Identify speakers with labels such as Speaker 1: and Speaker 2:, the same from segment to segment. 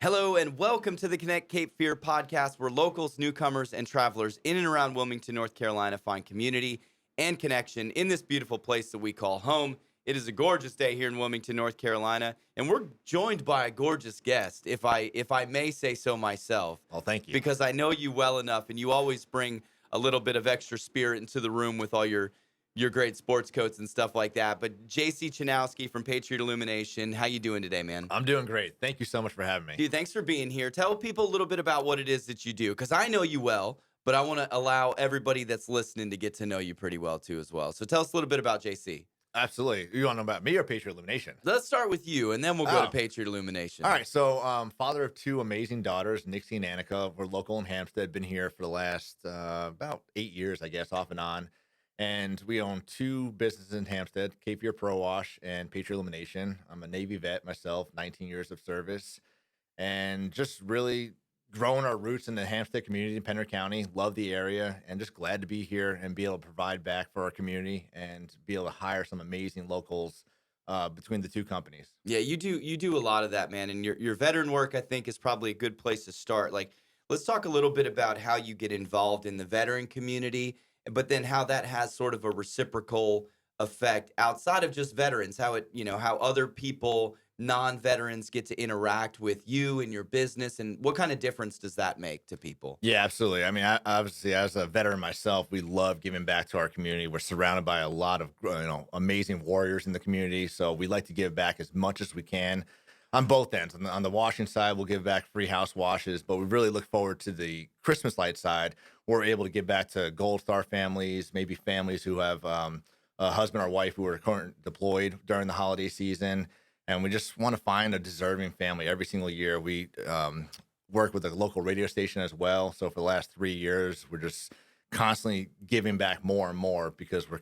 Speaker 1: Hello and welcome to the Connect Cape Fear podcast, where locals, newcomers, and travelers in and around Wilmington, North Carolina find community and connection in this beautiful place that we call home. It is a gorgeous day here in Wilmington, North Carolina, and we're joined by a gorgeous guest, if I may say so myself,
Speaker 2: Oh, thank you.
Speaker 1: because I know you well enough, and you always bring a little bit of extra spirit into the room with all your great sports coats and stuff like that. But JC Chanowsky from Patriot Illumination, how you doing today, man?
Speaker 2: I'm doing great. Thank you so much for having me.
Speaker 1: Dude, thanks for being here. Tell people a little bit about what it is that you do, because I know you well, but I want to allow everybody that's listening to get to know you pretty well too as well. So tell us a little bit about JC.
Speaker 2: Absolutely. You want to know about me or Patriot Illumination?
Speaker 1: Let's start with you, and then we'll go to
Speaker 2: Oh.
Speaker 1: Patriot Illumination.
Speaker 2: All right. So, father of two amazing daughters, Nixie and Annika. We're local in Hampstead. Been here for the last about 8 years, I guess, off and on. And we own two businesses in Hampstead, Cape Fear Pro Wash and Patriot Illumination. I'm a Navy vet myself, 19 years of service, and just really growing our roots in the Hampstead community in Pender County. Love the area and just glad to be here and be able to provide back for our community and be able to hire some amazing locals between the two companies.
Speaker 1: Yeah, you do a lot of that, man. And your veteran work, I think, is probably a good place to start. Like, let's talk a little bit about how you get involved in the veteran community, but then how that has sort of a reciprocal effect outside of just veterans, how how other people, non-veterans, get to interact with you and your business, and what kind of difference does that make to people?
Speaker 2: Yeah, absolutely. I mean, obviously, as a veteran myself, we love giving back to our community. We're surrounded by a lot of amazing warriors in the community, so we like to give back as much as we can on both ends. On the washing side, we'll give back free house washes, but we really look forward to the Christmas light side. We're able to give back to Gold Star families, maybe families who have a husband or wife who are currently deployed during the holiday season. And we just want to find a deserving family every single year. We work with a local radio station as well. So for the last 3 years, we're just constantly giving back more and more because we're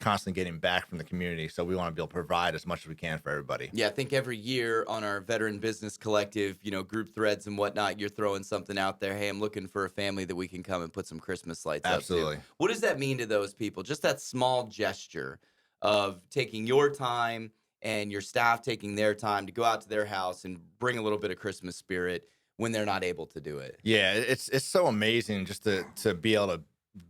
Speaker 2: constantly getting back from the community. So we want to be able to provide as much as we can for everybody.
Speaker 1: Yeah, I think every year on our Veteran Business Collective, group threads and whatnot, you're throwing something out there. Hey, I'm looking for a family that we can come and put some Christmas lights up
Speaker 2: Absolutely.
Speaker 1: to. What does that mean to those people? Just that small gesture of taking your time and your staff taking their time to go out to their house and bring a little bit of Christmas spirit when they're not able to do it.
Speaker 2: Yeah, it's so amazing just to be able to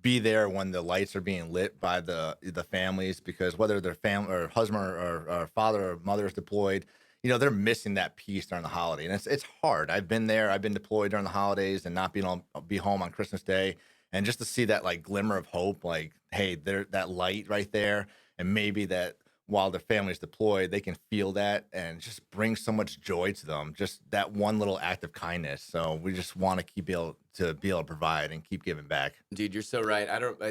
Speaker 2: be there when the lights are being lit by the families, because whether their family or husband or father or mother is deployed, they're missing that piece during the holiday, and it's hard. I've been there. I've been deployed during the holidays and not be home on Christmas Day, and just to see that like glimmer of hope, like, hey, there, that light right there, and maybe that while their family's deployed, they can feel that and just bring so much joy to them. Just that one little act of kindness. So we just want to keep able to provide and keep giving back.
Speaker 1: Dude, you're so right.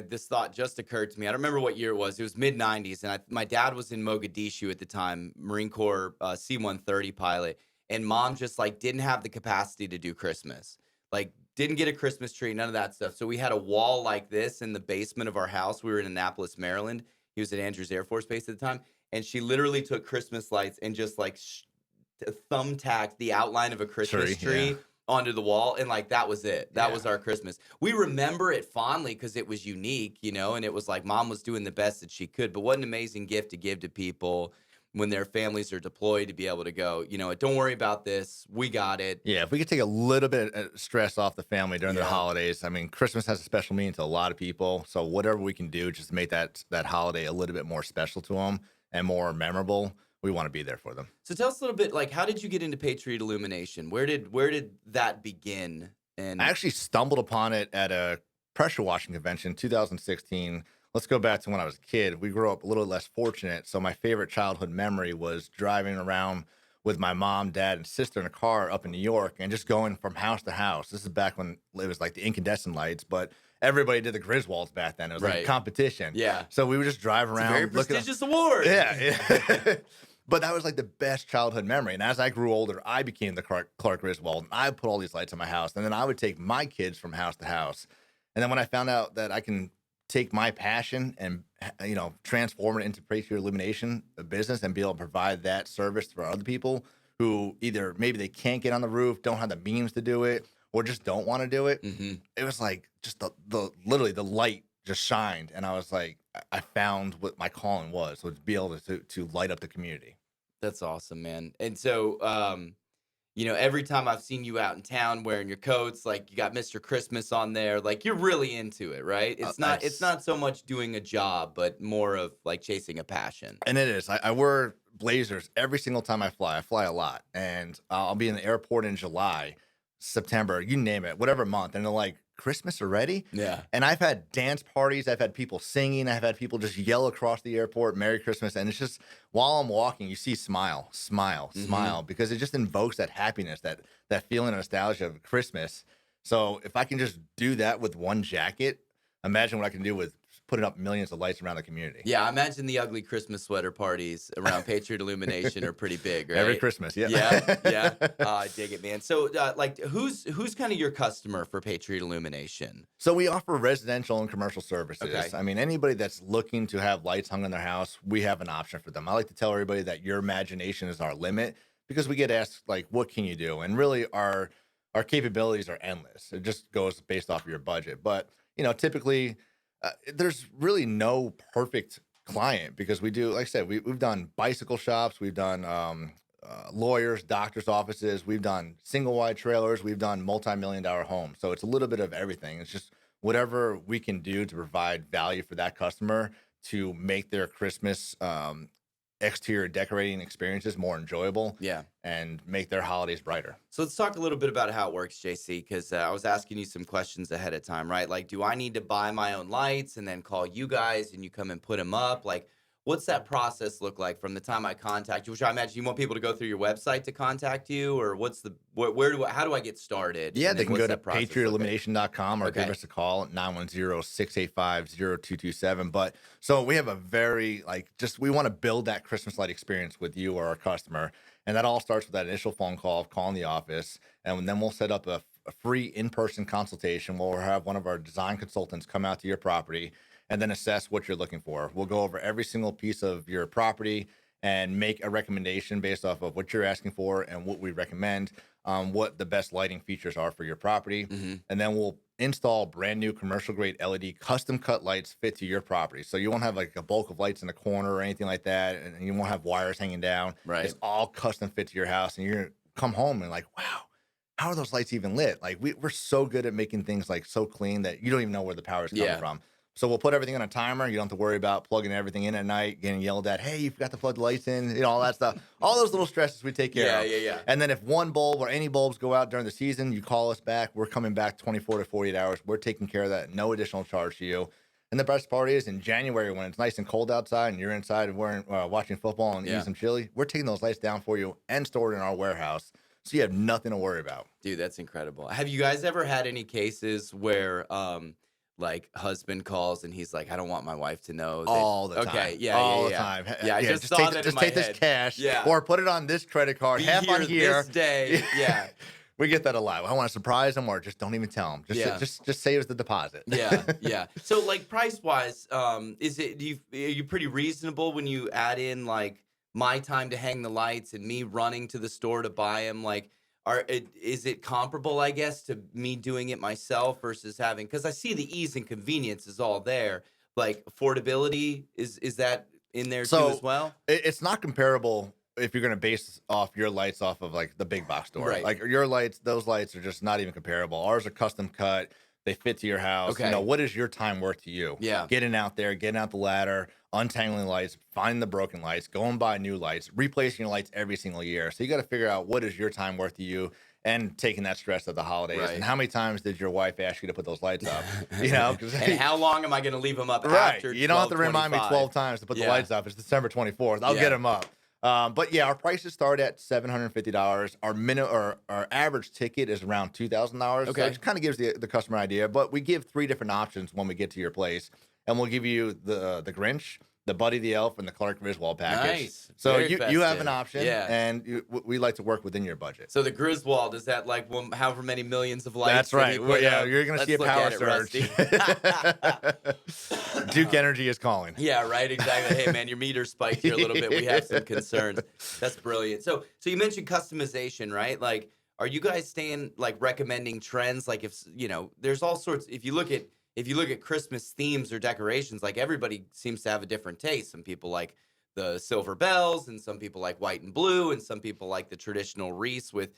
Speaker 1: This thought just occurred to me. I don't remember what year it was. It was mid 90s. And my dad was in Mogadishu at the time, Marine Corps C-130 pilot. And mom just like didn't have the capacity to do Christmas. Like, didn't get a Christmas tree, none of that stuff. So we had a wall like this in the basement of our house. We were in Annapolis, Maryland. He was at Andrews Air Force Base at the time. And she literally took Christmas lights and just like thumbtacked the outline of a Christmas tree
Speaker 2: Yeah.
Speaker 1: onto the wall. And like, that was it. That was our Christmas. We remember it fondly because it was unique, and it was like mom was doing the best that she could. But what an amazing gift to give to people when their families are deployed, to be able to go, don't worry about this. We got it.
Speaker 2: Yeah, if we could take a little bit of stress off the family during the
Speaker 1: Yeah.
Speaker 2: holidays. I mean, Christmas has a special meaning to a lot of people. So whatever we can do just to make that holiday a little bit more special to them and more memorable, we want to be there for them.
Speaker 1: So tell us a little bit, like, how did you get into Patriot Illumination? Where did that begin? And
Speaker 2: I actually stumbled upon it at a pressure washing convention, 2016. Let's go back to when I was a kid. We grew up a little less fortunate. So my favorite childhood memory was driving around with my mom, dad, and sister in a car up in New York and just going from house to house. This is back when it was like the incandescent lights, but everybody did the Griswolds back then. It was like
Speaker 1: Right.
Speaker 2: a competition.
Speaker 1: Yeah.
Speaker 2: So we would just drive
Speaker 1: It's a
Speaker 2: around.
Speaker 1: very
Speaker 2: looking
Speaker 1: prestigious award.
Speaker 2: Yeah. But that was like the best childhood memory. And as I grew older, I became the Clark Griswold. And I put all these lights in my house. And then I would take my kids from house to house. And then when I found out that I can take my passion and transform it into Patriot Illumination, a business, and be able to provide that service for other people who either maybe they can't get on the roof, don't have the means to do it, or just don't want to do it.
Speaker 1: Mm-hmm.
Speaker 2: It was like just the literally the light just shined, and I was like, I found what my calling was to be able to light up the community.
Speaker 1: That's awesome, man. And so, you know, every time I've seen you out in town wearing your coats, like you got Mr. Christmas on there, like you're really into it, right? It's
Speaker 2: It's
Speaker 1: not so much doing a job, but more of like chasing a passion.
Speaker 2: And it is. I wear blazers every single time I fly. I fly a lot, and I'll be in the airport in July, September, you name it, whatever month, and they're like, "Christmas already?"
Speaker 1: Yeah.
Speaker 2: And I've had dance parties, I've had people singing, I've had people just yell across the airport, "Merry Christmas," and it's just while I'm walking, you see smile, smile,
Speaker 1: Hmm.
Speaker 2: smile, because it just invokes that happiness, that feeling of nostalgia of Christmas. So if I can just do that with one jacket, imagine what I can do with putting up millions of lights around the community.
Speaker 1: Yeah, I imagine the ugly Christmas sweater parties around Patriot Illumination are pretty big,
Speaker 2: Every
Speaker 1: right?
Speaker 2: Christmas, yeah.
Speaker 1: Yeah, yeah. I dig it, man. So, like, who's kind of your customer for Patriot Illumination?
Speaker 2: So we offer residential and commercial services.
Speaker 1: Okay.
Speaker 2: I mean, anybody that's looking to have lights hung in their house, we have an option for them. I like to tell everybody that your imagination is our limit because we get asked like, what can you do? And really our capabilities are endless. It just goes based off of your budget. But, typically there's really no perfect client because we do, like I said, we've done bicycle shops, we've done lawyers, doctors' offices. We've done single wide trailers. We've done multi-million dollar homes. So it's a little bit of everything. It's just whatever we can do to provide value for that customer to make their Christmas exterior decorating experiences more enjoyable
Speaker 1: Yeah.
Speaker 2: and make their holidays brighter.
Speaker 1: So let's talk a little bit about how it works, JC, because I was asking you some questions ahead of time, right? Like, do I need to buy my own lights and then call you guys and you come and put them up? Like, what's that process look like from the time I contact you? Which I imagine you want people to go through your website to contact you, or what's the how do I get started?
Speaker 2: Yeah,
Speaker 1: And
Speaker 2: they
Speaker 1: then
Speaker 2: can
Speaker 1: what's
Speaker 2: go to
Speaker 1: that process look like?
Speaker 2: patriotillumination.com or give
Speaker 1: Okay.
Speaker 2: us a call at 910-685-0227. But so we have a very just we want to build that Christmas light experience with you or our customer. And that all starts with that initial phone call of calling the office. And then we'll set up a free in-person consultation where we'll have one of our design consultants come out to your property and then assess what you're looking for. We'll go over every single piece of your property and make a recommendation based off of what you're asking for and what we recommend, what the best lighting features are for your property.
Speaker 1: Hmm.
Speaker 2: And then we'll install brand new commercial grade LED custom cut lights fit to your property. So you won't have like a bulk of lights in the corner or anything like that. And you won't have wires hanging down.
Speaker 1: Right.
Speaker 2: It's all custom fit to your house. And you're going to come home and like, wow, how are those lights even lit? Like we're so good at making things like so clean that you don't even know where the power is coming
Speaker 1: Yeah.
Speaker 2: from. So we'll put everything on a timer. You don't have to worry about plugging everything in at night, getting yelled at. Hey, you forgot to plug the lights in, all that stuff. All those little stresses we take care
Speaker 1: Yeah.
Speaker 2: of.
Speaker 1: Yeah. Yeah.
Speaker 2: And then if one bulb or any bulbs go out during the season, you call us back. We're coming back 24 to 48 hours. We're taking care of that. No additional charge to you. And the best part is in January when it's nice and cold outside and you're inside and wearing watching football and
Speaker 1: Yeah.
Speaker 2: eating some chili, we're taking those lights down for you and stored in our warehouse. So you have nothing to worry about.
Speaker 1: Dude, that's incredible. Have you guys ever had any cases where like husband calls and he's like, I don't want my wife to know that.
Speaker 2: All the time.
Speaker 1: Okay, yeah,
Speaker 2: All
Speaker 1: yeah,
Speaker 2: the
Speaker 1: yeah.
Speaker 2: time.
Speaker 1: Yeah, I
Speaker 2: Yeah,
Speaker 1: just saw that in
Speaker 2: just
Speaker 1: my
Speaker 2: take
Speaker 1: head.
Speaker 2: this cash
Speaker 1: Yeah.
Speaker 2: or put it on this credit card,
Speaker 1: Be
Speaker 2: half on here.
Speaker 1: this day. Yeah.
Speaker 2: We get that a lot. I want to surprise them or just don't even tell them.
Speaker 1: Yeah.
Speaker 2: Just say it was the deposit.
Speaker 1: Yeah, yeah. So like price wise, are you pretty reasonable when you add in like my time to hang the lights and me running to the store to buy them? Like, is it comparable, I guess, to me doing it myself versus having? Because I see the ease and convenience is all there. Like affordability is that in there too as
Speaker 2: So
Speaker 1: well?
Speaker 2: it's not comparable if you're going to base off your lights off of like the big box store.
Speaker 1: Right.
Speaker 2: Like your lights, those lights are just not even comparable. Ours are custom cut. They fit to your house.
Speaker 1: Okay.
Speaker 2: What is your time worth to you?
Speaker 1: Yeah.
Speaker 2: Getting out there, getting out the ladder, untangling lights, finding the broken lights, going buy new lights, replacing your lights every single year. So you got to figure out what is your time worth to you and taking that stress of the holidays.
Speaker 1: Right.
Speaker 2: And how many times did your wife ask you to put those lights up? 'Cause
Speaker 1: And how long am I going to leave them up
Speaker 2: right.
Speaker 1: after?
Speaker 2: You don't have to remind me
Speaker 1: 12:25?
Speaker 2: 12 times to put the
Speaker 1: Yeah.
Speaker 2: lights up. It's December 24th. I'll
Speaker 1: Yeah.
Speaker 2: get them up. But yeah, our prices start at $750. Our minimum or our average ticket is around $2,000.
Speaker 1: Okay.
Speaker 2: So it kind of gives the customer idea. But we give three different options when we get to your place, and we'll give you the Grinch, the Buddy the Elf, and the Clark Griswold package.
Speaker 1: Nice.
Speaker 2: So
Speaker 1: Very
Speaker 2: you have
Speaker 1: festive.
Speaker 2: an option,
Speaker 1: Yeah.
Speaker 2: and we like to work within your budget.
Speaker 1: So the Griswold, is that like however many millions of lights?
Speaker 2: That's
Speaker 1: that
Speaker 2: right.
Speaker 1: he
Speaker 2: Well,
Speaker 1: put
Speaker 2: yeah,
Speaker 1: up?
Speaker 2: you're going to see a
Speaker 1: Let's look
Speaker 2: power
Speaker 1: at it,
Speaker 2: surge.
Speaker 1: Rusty.
Speaker 2: Duke Energy is calling.
Speaker 1: Yeah, right. Exactly. Hey, man, your meter spiked here a little bit. We have some concerns. That's brilliant. So you mentioned customization, right? Like, are you guys staying like recommending trends? Like, if there's all sorts. If you look at Christmas themes or decorations, like everybody seems to have a different taste. Some people like the silver bells, and some people like white and blue, and some people like the traditional wreaths with,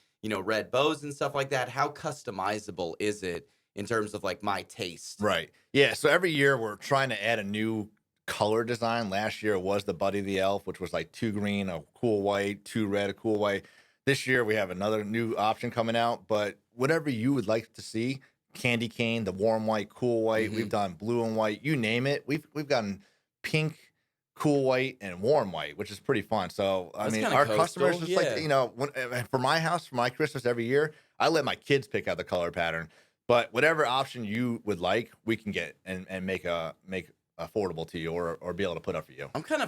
Speaker 1: red bows and stuff like that. How customizable is it in terms of like my taste?
Speaker 2: Right. Yeah. So every year we're trying to add a new color design. Last year it was the Buddy the Elf, which was like two green, a cool white, two red, a cool white. This year we have another new option coming out, but whatever you would like to see, candy cane, the warm white, cool white. We've
Speaker 1: Hmm.
Speaker 2: done blue and white, you name it. We've gotten pink, cool white, and warm white, which is pretty fun. So I
Speaker 1: That's
Speaker 2: mean,
Speaker 1: kind of
Speaker 2: our customers
Speaker 1: coastal.
Speaker 2: just like
Speaker 1: Yeah.
Speaker 2: for my house, for my Christmas every year, I let my kids pick out the color pattern. But whatever option you would like, we can get and make affordable to you or be able to put up for you.
Speaker 1: I'm kind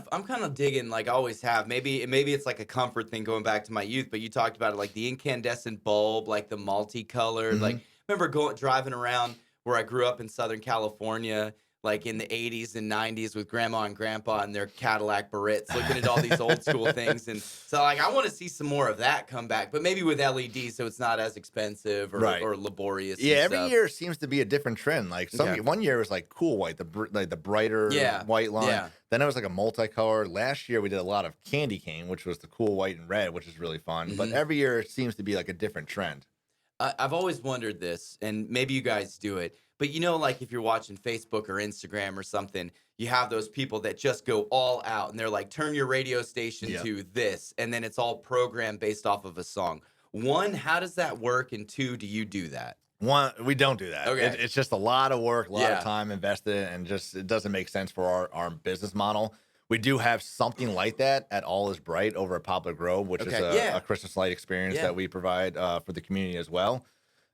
Speaker 1: of digging, like I always have. Maybe it's like a comfort thing going back to my youth, but you talked about it, like the incandescent bulb, like the multicolored.
Speaker 2: Mhm.
Speaker 1: Like, remember going driving around where I grew up in Southern California, like in the 80s and 90s with grandma and grandpa and their Cadillac Barretts, looking at all these old school things. And so like I want to see some more of that come back, but maybe with LED so it's not as expensive or
Speaker 2: Right.
Speaker 1: or laborious
Speaker 2: Yeah,
Speaker 1: and
Speaker 2: every
Speaker 1: stuff.
Speaker 2: year seems to be a different trend. Like
Speaker 1: Okay.
Speaker 2: one year was like cool white, like the brighter
Speaker 1: Yeah.
Speaker 2: white line.
Speaker 1: Yeah.
Speaker 2: Then it was like a multicolor. Last year we did a lot of candy cane, which was the cool white and red, which is really fun. But
Speaker 1: Mhm.
Speaker 2: every year it seems to be like a different trend.
Speaker 1: I've always wondered this, and maybe you guys do it, but like if you're watching Facebook or Instagram or something, you have those people that just go all out and they're like, turn your radio station
Speaker 2: Yeah.
Speaker 1: to this, and then it's all programmed based off of a song. One, how does that work? And two, do you do that?
Speaker 2: One, we don't do that.
Speaker 1: Okay.
Speaker 2: It's just a lot of work, a lot of
Speaker 1: Yeah.
Speaker 2: time invested, and just it doesn't make sense for our business model. We do have something like that at All Is Bright over at Poplar Grove, which is
Speaker 1: Okay.
Speaker 2: a
Speaker 1: Yeah.
Speaker 2: Christmas light experience
Speaker 1: Yeah.
Speaker 2: that we provide for the community as well.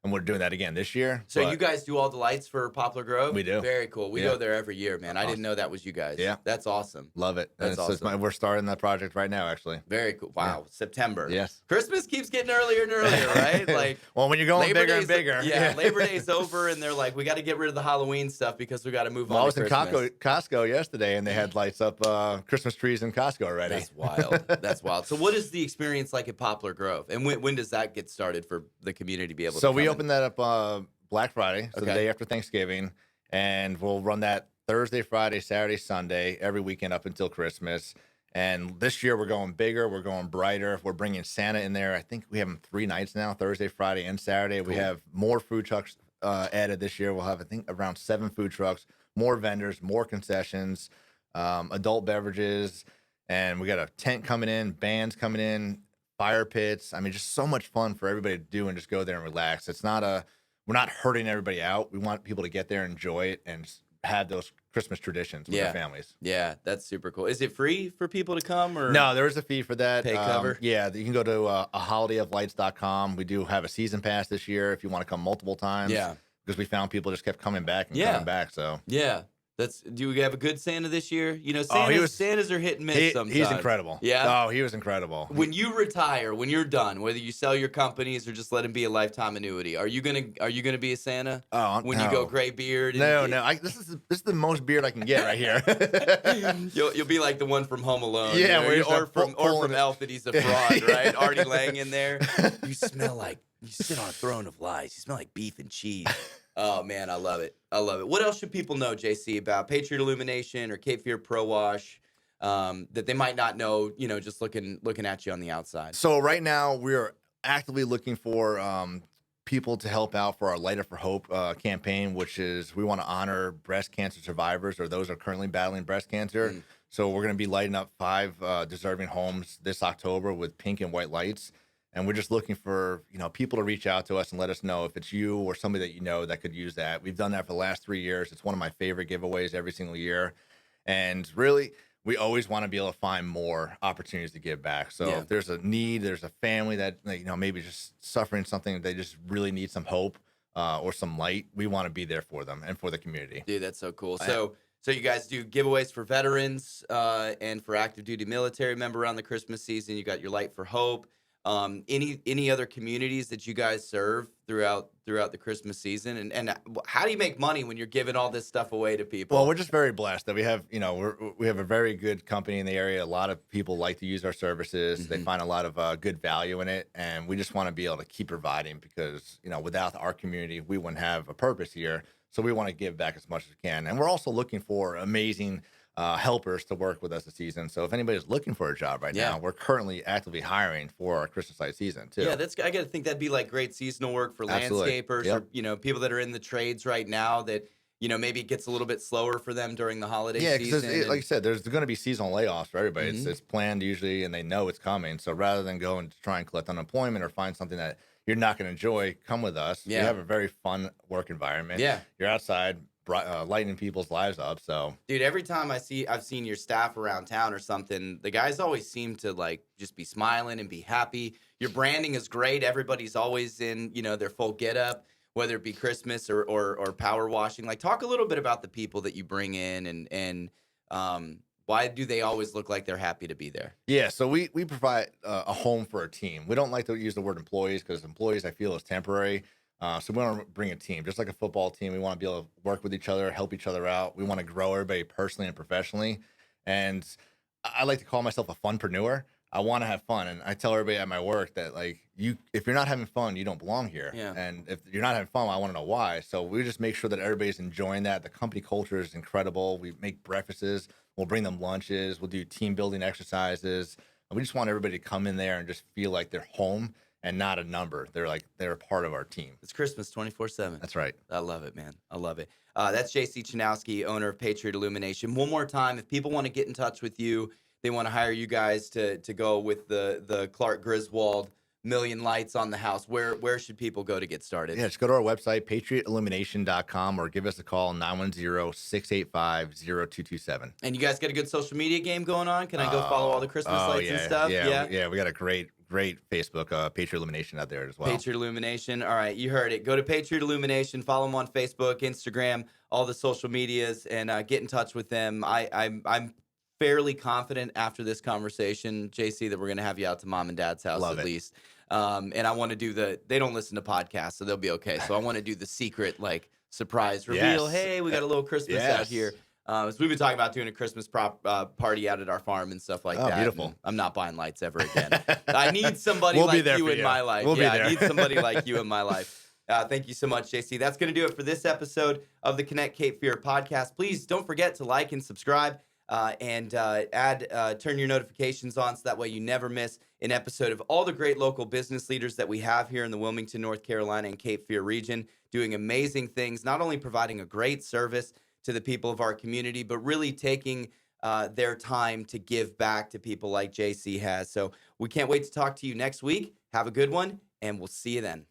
Speaker 2: And we're doing that again this year.
Speaker 1: So you
Speaker 2: But
Speaker 1: guys do all the lights for Poplar Grove?
Speaker 2: we do.
Speaker 1: Very cool. We
Speaker 2: Yeah.
Speaker 1: go there every year, man. I didn't
Speaker 2: Awesome.
Speaker 1: know that was you guys.
Speaker 2: Yeah.
Speaker 1: That's awesome.
Speaker 2: Love it. And
Speaker 1: That's
Speaker 2: it's
Speaker 1: awesome.
Speaker 2: we're starting that project right now, actually.
Speaker 1: Very cool. Wow. September.
Speaker 2: Yes.
Speaker 1: Christmas keeps getting earlier and earlier, right? Like,
Speaker 2: Well, when you're going
Speaker 1: Labor
Speaker 2: bigger and
Speaker 1: Day's
Speaker 2: bigger.
Speaker 1: Yeah, Labor Day's over, and they're like, we got to get rid of the Halloween stuff because we got to move
Speaker 2: Well, I
Speaker 1: on
Speaker 2: was
Speaker 1: to
Speaker 2: in
Speaker 1: Christmas.
Speaker 2: Costco yesterday, and they had lights up Christmas trees in Costco already.
Speaker 1: That's wild. That's wild. So, what is the experience like at Poplar Grove, and when does that get started for the community to be able to?
Speaker 2: So
Speaker 1: come
Speaker 2: we
Speaker 1: in?
Speaker 2: opened that up Black Friday, so the
Speaker 1: Okay.
Speaker 2: day after Thanksgiving, and we'll run that Thursday, Friday, Saturday, Sunday, every weekend up until Christmas. And this year we're going bigger, we're going brighter. We're bringing Santa in there. I think we have him 3 nights now: Thursday, Friday, and Saturday. We
Speaker 1: Cool.
Speaker 2: have more food trucks added this year. We'll have, I think, around 7 food trucks, more vendors, more concessions, adult beverages, and we got a tent coming in, bands coming in, fire pits. I mean, just so much fun for everybody to do and just go there and relax. We're not hurting everybody out. We want people to get there, enjoy it, and just have those Christmas traditions with
Speaker 1: Yeah.
Speaker 2: their families.
Speaker 1: Yeah, that's super cool. Is it free for people to come, or
Speaker 2: No, there is a fee for that.
Speaker 1: Pay cover?
Speaker 2: Yeah, you can go to aholidayoflights.com. We do have a season pass this year if you want to come multiple times.
Speaker 1: Yeah.
Speaker 2: Because we found people just kept coming back and
Speaker 1: Yeah.
Speaker 2: coming back. So
Speaker 1: Yeah. Do we have a good Santa this year?
Speaker 2: Oh, he was-
Speaker 1: Santas are hit and miss
Speaker 2: he's
Speaker 1: sometimes.
Speaker 2: incredible.
Speaker 1: Yeah.
Speaker 2: Oh, he was incredible.
Speaker 1: When you retire, when you're done, whether you sell your companies or just let him be a lifetime annuity, are you gonna be a Santa
Speaker 2: Oh,
Speaker 1: when you go
Speaker 2: no.
Speaker 1: gray beard? And
Speaker 2: No. This is the most beard I can get right here.
Speaker 1: You'll be like the one from Home Alone,
Speaker 2: Yeah, where he's
Speaker 1: or
Speaker 2: like
Speaker 1: from
Speaker 2: pulling it.
Speaker 1: Elf that he's a fraud, right? Artie Lang in there. You smell like you sit on a throne of lies. You smell like beef and cheese. Oh man, I love it. I love it. What else should people know, JC, about Patriot Illumination or Cape Fear Pro Wash that they might not know? Just looking at you on the outside.
Speaker 2: So right now we are actively looking for people to help out for our Lighter for Hope campaign, which is we want to honor breast cancer survivors or those who are currently battling breast cancer.
Speaker 1: Mm.
Speaker 2: So we're going to be lighting up 5 deserving homes this October with pink and white lights. And we're just looking for, people to reach out to us and let us know if it's you or somebody that you know that could use that. We've done that for the last 3 years. It's one of my favorite giveaways every single year. And really, we always want to be able to find more opportunities to give back. So
Speaker 1: Yeah.
Speaker 2: if there's a need, there's a family that, maybe just suffering something, they just really need some hope or some light, we want to be there for them and for the community.
Speaker 1: Dude, that's so cool.
Speaker 2: I-
Speaker 1: So you guys do giveaways for veterans and for active duty military member around the Christmas season. You got your Light for Hope. Any other communities that you guys serve throughout the Christmas season, and how do you make money when you're giving all this stuff away to people?
Speaker 2: Well, we're just very blessed that we have, we have a very good company in the area. A lot of people like to use our services. They
Speaker 1: Mhm.
Speaker 2: find a lot of good value in it, and we just want to be able to keep providing because, without our community, we wouldn't have a purpose here. So we want to give back as much as we can, and we're also looking for amazing helpers to work with us this season. So if anybody's looking for a job right
Speaker 1: Yeah.
Speaker 2: now, we're currently actively hiring for our Christmas light season
Speaker 1: Yeah,
Speaker 2: too.
Speaker 1: I gotta think that'd be like great seasonal work for
Speaker 2: Absolutely.
Speaker 1: landscapers
Speaker 2: Yep.
Speaker 1: or, people that are in the trades right now that, maybe it gets a little bit slower for them during the holiday
Speaker 2: Yeah, because
Speaker 1: season
Speaker 2: like I
Speaker 1: and
Speaker 2: said, there's going to be seasonal layoffs for everybody. It's
Speaker 1: Mhm.
Speaker 2: it's planned usually, and they know it's coming. So rather than go and try and collect unemployment or find something that you're not going to enjoy, come with us. We
Speaker 1: Yeah.
Speaker 2: have a very fun work environment.
Speaker 1: Yeah.
Speaker 2: You're outside, lighting people's lives up. So
Speaker 1: Dude, every time I've seen your staff around town or something, the guys always seem to like just be smiling and be happy. Your branding is great. Everybody's always in, their full get up, whether it be Christmas or power washing. Like talk a little bit about the people that you bring in and why do they always look like they're happy to be there?
Speaker 2: yeah, so we provide a home for a team. We don't like to use the word employees because employees I feel is temporary. So we want to bring a team, just like a football team. We want to be able to work with each other, help each other out. We want to grow everybody personally and professionally. And I like to call myself a funpreneur. I want to have fun, and I tell everybody at my work that like if you're not having fun, you don't belong here.
Speaker 1: Yeah.
Speaker 2: And if you're not having fun, I want to know why. So we just make sure that everybody's enjoying that. The company culture is incredible. We make breakfasts. We'll bring them lunches. We'll do team building exercises. And we just want everybody to come in there and just feel like they're home and not a number. They're a part of our team.
Speaker 1: It's Christmas 24/7.
Speaker 2: That's right.
Speaker 1: I love it, man. I love it. That's JC Chanowsky, owner of Patriot Illumination. One more time, if people want to get in touch with you, they want to hire you guys to go with the Clark Griswold million lights on the house. Where should people go to get started?
Speaker 2: Yeah, just go to our website, patriotillumination.com, or give us a call, 910-685-0227.
Speaker 1: And you guys got a good social media game going on? Can I go follow all the Christmas lights and
Speaker 2: yeah,
Speaker 1: stuff?
Speaker 2: yeah. We got a great Facebook, Patriot Illumination out there as well.
Speaker 1: Patriot Illumination. All right, you heard it. Go to Patriot Illumination. Follow them on Facebook, Instagram, all the social medias, and get in touch with them. I'm fairly confident after this conversation, JC, that we're gonna have you out to mom and dad's house
Speaker 2: Love
Speaker 1: at
Speaker 2: it.
Speaker 1: least. And I want to do they don't listen to podcasts, so they'll be okay. So I want to do the secret surprise reveal.
Speaker 2: Yes.
Speaker 1: Hey, we got a little Christmas out
Speaker 2: Yes.
Speaker 1: here. So we've been talking about doing a Christmas party out at our farm and stuff like
Speaker 2: Oh,
Speaker 1: that.
Speaker 2: beautiful.
Speaker 1: And I'm not buying lights ever again. I need somebody
Speaker 2: We'll be
Speaker 1: like
Speaker 2: there
Speaker 1: you
Speaker 2: for
Speaker 1: in
Speaker 2: you.
Speaker 1: my life.
Speaker 2: We'll be
Speaker 1: I
Speaker 2: there.
Speaker 1: need somebody like you in my life. Thank you so much, JC. That's going to do it for this episode of the Connect Cape Fear podcast. Please don't forget to like and subscribe and turn your notifications on so that way you never miss an episode of all the great local business leaders that we have here in the Wilmington, North Carolina and Cape Fear region doing amazing things, not only providing a great service to the people of our community, but really taking their time to give back to people like JC has. So we can't wait to talk to you next week. Have a good one, and we'll see you then.